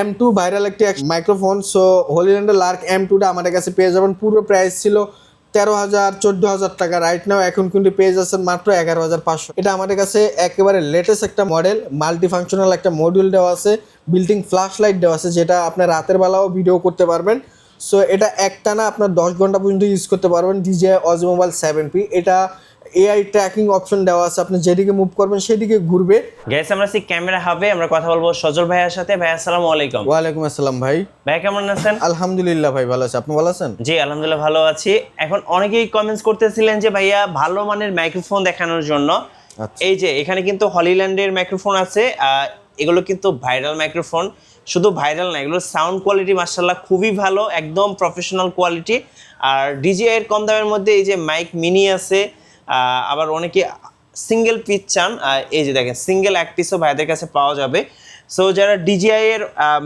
M2 viral একটি microphone. So হলিল্যান্ডের Lark M2টা আমাদের কাছে পেয়ে যাবেন। পূর্ব প্রাইস ছিল 13,000 14,000 টাকা। রাইট নাও এখন কিন্তু পেয়ে যাচ্ছেন মাত্র 11,500। এটা আমাদের কাছে একেবারে লেটেস্ট একটা মডেল, মাল্টি ফাংশনাল একটা মডিউল দেওয়া আছে, বিল্টিং ফ্ল্যাশ লাইট দেওয়া আছে, যেটা আপনার রাতের বেলাও ভিডিও করতে পারবেন। সো এটা একটানা আপনার 10 ঘন্টা পর্যন্ত ইউজ করতে পারবেন। DJI Osmo Mobile 7P। এটা AI ট্র্যাকিং অপশন দেওয়া আছে, আপনি যেদিকে মুভ করবেন সেদিকে ঘুরবে। গাইস আমরা আছি ক্যামেরা হাবে, আমরা কথা বলবো সজল ভাইয়ের সাথে। ভাই আসসালামু আলাইকুম। ওয়ালাইকুম আসসালাম ভাই। ভাই কেমন আছেন? আলহামদুলিল্লাহ ভাই, ভালো আছি। আপনি ভালো আছেন? জি আলহামদুলিল্লাহ ভালো আছি। এখন অনেকেই কমেন্টস করতেছিলেন যে ভাইয়া ভালো মানের মাইক্রোফোন দেখানোর জন্য। এই যে এখানে কিন্তু হলিল্যান্ডের মাইক্রোফোন আছে, এগুলো কিন্তু ভাইরাল মাইক্রোফোন। শুধু ভাইরাল না, এগুলোর সাউন্ড কোয়ালিটি মাশাআল্লাহ খুবই ভালো, একদম প্রফেশনাল কোয়ালিটি। আর DJI এর কম দামের মধ্যে এই যে মাইক মিনি আছে, আবার অনেকে সিঙ্গেল পিস চান, এই যে দেখেন সিঙ্গেল এক পিসও ভাইদের কাছে পাওয়া যাবে। সো যারা DJI এর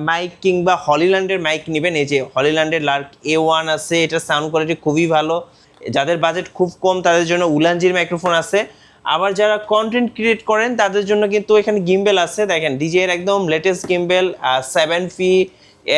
মাইক কিংবা হলিল্যান্ডের মাইক নেবেন, এই যে হলিল্যান্ডের লার্ক A1 আছে, এটার সাউন্ড কোয়ালিটি খুবই ভালো। যাদের বাজেট খুব কম তাদের জন্য উলানজির মাইক্রোফোন আছে। আবার যারা কন্টেন্ট ক্রিয়েট করেন তাদের জন্য কিন্তু এখানে গিম্বেল আছে, দেখেন DJI এর একদম লেটেস্ট গিম্বেল 7P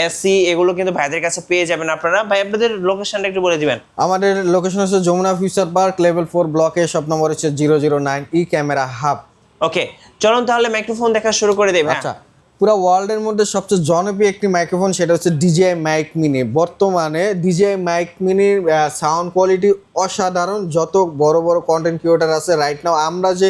AC, এগুলো কিন্তু ভাইদের কাছে পেয়ে যাবেন আপনারা। ভাই আপনাদের লোকেশনটা একটু বলে দিবেন। আমাদের লোকেশন হচ্ছে যমুনা ফিউচার পার্ক, লেভেল 4 ব্লকে, শপ নম্বর হচ্ছে 009 ক্যামেরা হাব। ওকে, চলুন তাহলে মাইক্রোফোন দেখা শুরু করে দেব। আচ্ছা, পুরো ওয়ার্ল্ডের মধ্যে সবচেয়ে জনপ্রিয় একটি মাইক্রোফোন, সেটা হচ্ছে DJI মাইক মিনি। বর্তমানে DJI মাইক মিনির সাউন্ড কোয়ালিটি অসাধারণ। যত বড় বড় কন্টেন্ট ক্রিয়েটর আছে রাইট নাও, আমরা যে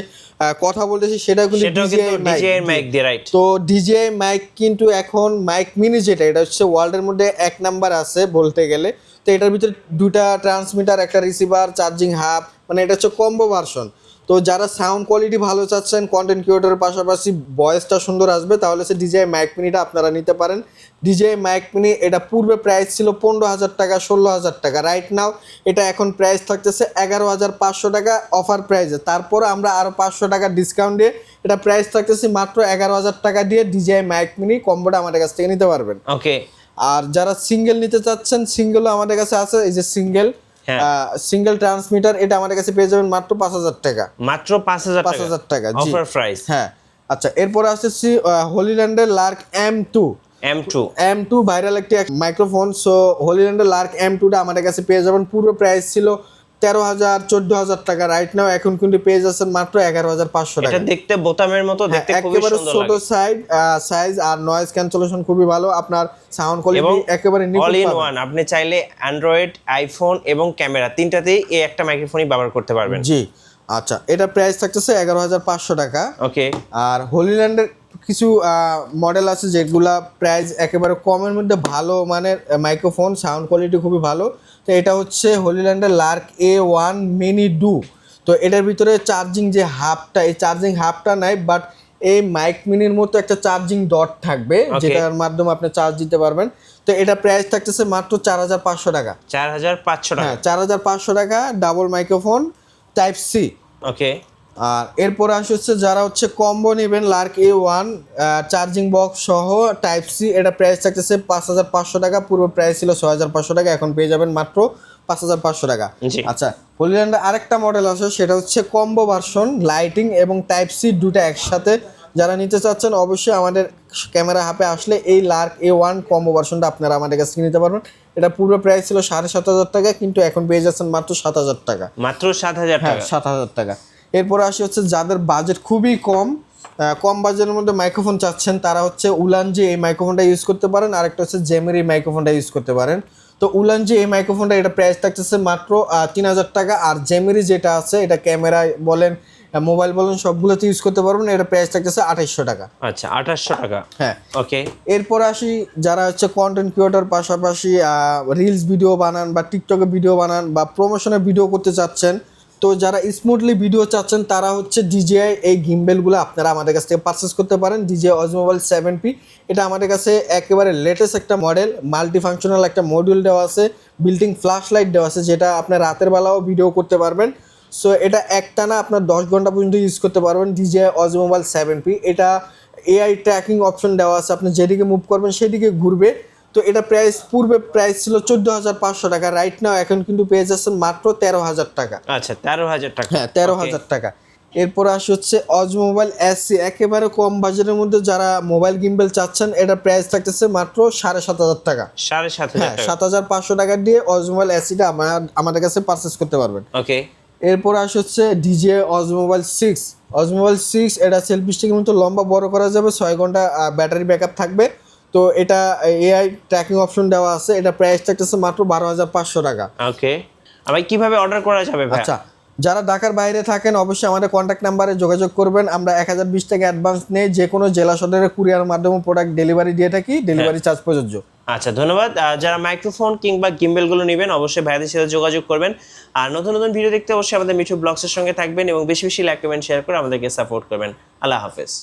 কথা বলতেছি সেটা কিন্তু DJI মাইক দিয়ে, রাইট? তো DJI মাইক কিন্তু এখন মাইক মিনি যেটা, এটা হচ্ছে ওয়ার্ল্ডের মধ্যে 1 নাম্বার আছে বলতে গেলে। তো এটার ভিতরে 2টা ট্রান্সমিটার, একটা রিসিভার, চার্জিং হাব, মানে এটা হচ্ছে কম্বো ভার্সন। তো যারা সাউন্ড কোয়ালিটি ভালো চাচ্ছেন, কন্টেন্ট ক্রিয়েটরের পাশাপাশি ভয়েসটা সুন্দর আসবে, তাহলে সে DJI মাইক মিনিটা আপনারা নিতে পারেন। DJI মাইক মিনি এটা পূর্বে প্রাইস ছিল 15,000 টাকা, 16,000 টাকা। রাইট নাও এটা এখন প্রাইস থাকতেছে 11,500 টাকা অফার প্রাইসে। তারপর আমরা আরও 500 টাকা ডিসকাউন্ট দিয়ে এটা প্রাইস থাকতেছে মাত্র 11,000 টাকা দিয়ে DJI মাইক মিনি কম্বোটা আমাদের কাছ থেকে নিতে পারবেন। ওকে, আর যারা সিঙ্গেল নিতে চাচ্ছেন, সিঙ্গেলও আমাদের কাছে আছে। এই যে সিঙ্গেল ট্রান্সমিটার, এটা আমাদের কাছে পেয়ে যাবেন মাত্র 5,000 টাকা। মাত্র 5,000 টাকা অফার প্রাইস। হ্যাঁ, আচ্ছা, এরপরে আসছে হলিল্যান্ডের লার্ক M2 ভাইরাল একটি মাইক্রোফোন। সো হলিল্যান্ডের লার্ক M2টা আমাদের কাছে পেয়ে যাবেন। পূর্ব প্রাইস ছিল 13,000 14,000 টাকা। রাইট নাও এখন কিন্তু পেয়ে যাচ্ছেন মাত্র 11,500 টাকা। এটা দেখতে বোতামের মতো, দেখতে খুবই সুন্দর লাগে। ছোট সাইজ আর নয়েজ ক্যান্সেলেশন খুবই ভালো। আপনার সাউন্ড কোয়ালিটি একেবারে অল ইন ওয়ান। আপনি চাইলে অ্যান্ড্রয়েড, আইফোন এবং ক্যামেরা তিনটাতেই এই একটা মাইক্রোফোনই ব্যবহার করতে পারবেন। জি, আচ্ছা, এটা প্রাইস থাকতেছে 11,500 টাকা। ওকে, আর হলিল্যান্ডের কিছু মডেল আছে যেগুলা প্রাইস একেবারে কমের মধ্যে ভালো মানের মাইক্রোফোন, সাউন্ড কোয়ালিটি খুবই ভালো। তো এটা হচ্ছে হলিল্যান্ডের লার্ক A1 মিনি ডু। তো এটার ভিতরে চার্জিং যে হাবটা, এই চার্জিং হাবটা নাই, বাট এই মাইক মিনির মতো একটা চার্জিং ডট থাকবে, যেটার মাধ্যমে আপনি চার্জ দিতে পারবেন। তো এটা প্রাইস থাকতেছে মাত্র 4,500 টাকা। 4,500 টাকা? হ্যাঁ, 4,500 টাকা, ডাবল মাইক্রোফোন, টাইপ সি। ওকে, আর এরপর আসছে যারা হচ্ছে কম্বো নেবেন, লার্ক A1 চার্জিং বক্স সহ টাইপ সি, এটা প্রাইস থাকতেছে 5,500 টাকা। পূর্ব প্রাইস ছিল 6,500 টাকা, এখন পেয়ে যাবেন মাত্র 5,500 টাকা। আচ্ছা, হলিল্যান্ডের আরেকটা মডেল আছে, সেটা হচ্ছে কম্বো ভার্সন, লাইটিং এবং টাইপ সি দুটা একসাথে। যারা নিতে চাচ্ছেন অবশ্যই আমাদের ক্যামেরা হাবে আসলে এই লার্ক A1 কম্বো ভার্সনটা আপনারা আমাদের কাছ থেকে নিতে পারবেন। এটা পূর্ব প্রাইস ছিল 7,500 টাকা, কিন্তু এখন পেয়ে যাচ্ছেন মাত্র 7,000 টাকা। মাত্র 7,000 টাকা? 7,000 টাকা। এরপরে হচ্ছে যাদের বাজেট খুবই কম বাজেটের মধ্যে মাইক্রোফোন চাচ্ছেন, তারা হচ্ছে উলানজি এই মাইক্রোফোনটা ইউজ করতে পারেন। আরেকটা হচ্ছে জেমিরি মাইক্রোফোনটা ইউজ করতে পারেন। তো উলানজি এই মাইক্রোফোনটা, এটা প্রাইস থাকতেছে মাত্র 3,000 টাকা। আর জেমিরি যেটা আছে, এটা ক্যামেরা বলেন, মোবাইল বলেন, সবগুলোতে ইউজ করতে পারবেন। এটা প্রাইস থাকতেছে 2,800 টাকা। আচ্ছা, 2,800 টাকা। হ্যাঁ, ওকে। এরপর আসি যারা হচ্ছে কন্টেন্ট ক্রিয়েটর, পাশাপাশি রিলস ভিডিও বানান বা টিকটকে ভিডিও বানান বা প্রমোশনের ভিডিও করতে চাচ্ছেন, তো যারা স্মুথলি ভিডিও চাচ্ছেন, তারা হচ্ছে DJI এই গিম্বেলগুলো আপনারা আমাদের কাছ থেকে পারচেস করতে পারেন। DJI Osmo Mobile 7P, এটা আমাদের কাছে একেবারে লেটেস্ট একটা মডেল, মাল্টি ফাংশনাল একটা মডিউল দেওয়া আছে, বিল্টিং ফ্ল্যাশ লাইট দেওয়া আছে, যেটা আপনার রাতের বেলাও ভিডিও করতে পারবেন। সো এটা একটানা আপনার 10 ঘন্টা পর্যন্ত ইউজ করতে পারবেন। DJI Osmo Mobile 7P, এটা AI ট্র্যাকিং অপশন দেওয়া আছে, আপনি যেদিকে মুভ করবেন সেদিকে ঘুরবে। তো এটা পূর্বে প্রাইস ছিল 14,500 টাকা। রাইট নাও এখন কিন্তু পেয়ে যাচ্ছেন মাত্র 13,000 টাকা। আচ্ছা, 13,000 টাকা। হ্যাঁ, 13,000 টাকা। এরপর আসে হচ্ছে অজ মোবাইল এসসি, একেবারে কম বাজেটের মধ্যে যারা মোবাইল গিম্বেল চাচ্ছেন, এটা প্রাইস থাকতেছে মাত্র 7,500 টাকা। 7,500 হ্যাঁ, টাকা। 7,500 টাকা দিয়ে অজ মোবাইল এসসিটা আমাদের কাছে পারচেস করতে পারবেন। ওকে। এরপর আসে হচ্ছে ডিজিআই অজ মোবাইল 6। অজ মোবাইল 6 এটা সেলফি স্টিকের মতো লম্বা বড় করা যাবে, 6 ঘন্টা ব্যাটারি ব্যাকআপ থাকবে। তো এটা এআই ট্র্যাকিং অপশন দেওয়া আছে, এটা প্রাইস থাকতেছে মাত্র 12,500 টাকা। ওকে, ভাই কিভাবে অর্ডার করা যাবে ভাই? আচ্ছা, যারা ঢাকার বাইরে থাকেন অবশ্যই আমাদের কন্ট্যাক্ট নাম্বারে যোগাযোগ করবেন। আমরা 1020 টাকা অ্যাডভান্স নিয়ে যে কোনো জেলা সদরের কুরিয়ার মাধ্যমে প্রোডাক্ট ডেলিভারি দিয়ে থাকি, ডেলিভারি চার্জ প্রযোজ্য। আচ্ছা, ধন্যবাদ। যারা মাইক্রোফোন কিংবা গিম্বেলগুলো নেবেন অবশ্যই ভাইদের সাথে যোগাযোগ করবেন। আর নতুন নতুন ভিডিও দেখতে অবশ্যই আমাদের মিঠু ব্লগসের সঙ্গে থাকবেন এবং বেশি বেশি লাইক কমেন্ট শেয়ার করে আমাদেরকে সাপোর্ট করবেন। আল্লাহ হাফেজ।